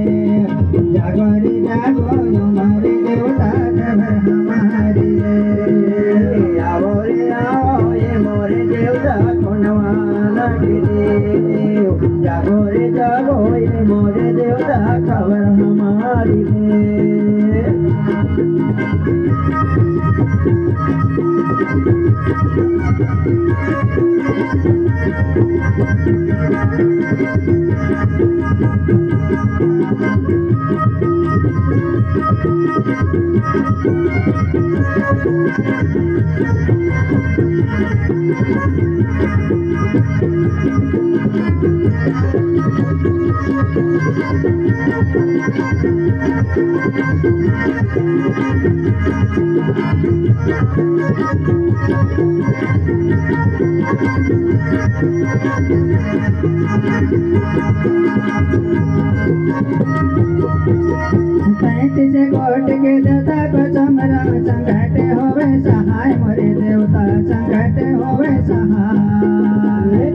जागो रे जागो हमारे देवता खबर हमारी रे आओ रे आओ ये मोरे देवता कोनवाना रे जागो रे जागो ये मोरे देवता खबर हमारी रे से कोट के दाता को चमरा संकट होवे सहाय मोरे देवता संकट होवे सहाय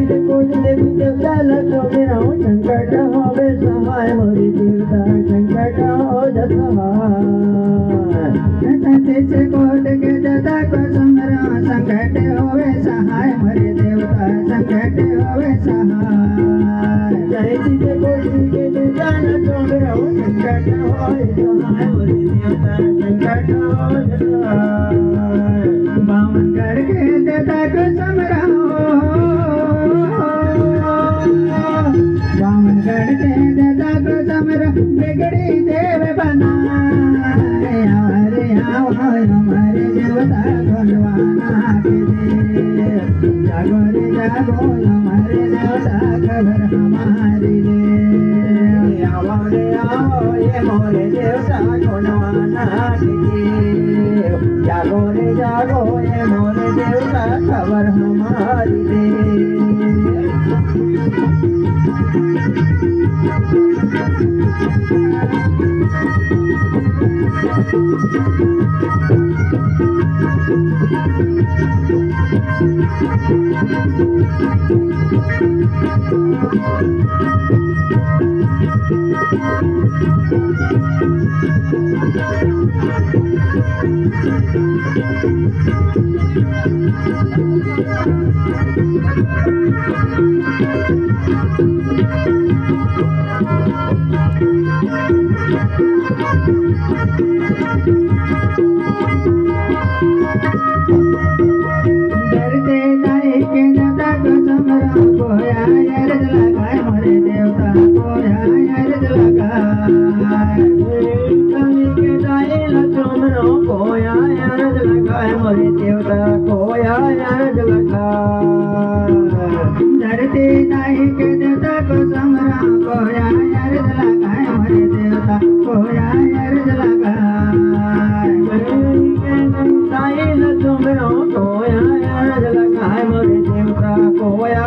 से कोट देवी देवता लतो मेरा संकट होवे सहाय मोरे देवता संकट हो सहाय से कोट के दाता को चमरा संकट होवे सहाय मोरे देवता संकट होवे सहाय जय से कोट के दाता लतो मेरा संकट होवे सहाय मोरे देवता संकट हो सहाय बामन करके दाता को समरा बामन करके दाता को समरा बिगड़ी देव बनाए हमारे हमारे देवता भगवाना के दे जागो रे जागो हमारे देवता खबर हमारी रे आओ ये मोरे देवता कोनवाना के जागो रे जागो ये मोरे देवता खबर हमारी रे डरते नहीं के दाता को समरा कोया अर्ज लगाए मोरे देवता कोया अर्ज लगाए के दाए लचमरो कोया अर्ज लगाए मोरे देवता कोया अर्ज लगाए डरते नहीं के दाता को समरा कोया अर्ज लगाए मोरे देवता कोया अर्ज लगाए दाए लचमरो कोया अर्ज लगाए मोरे देवता कोया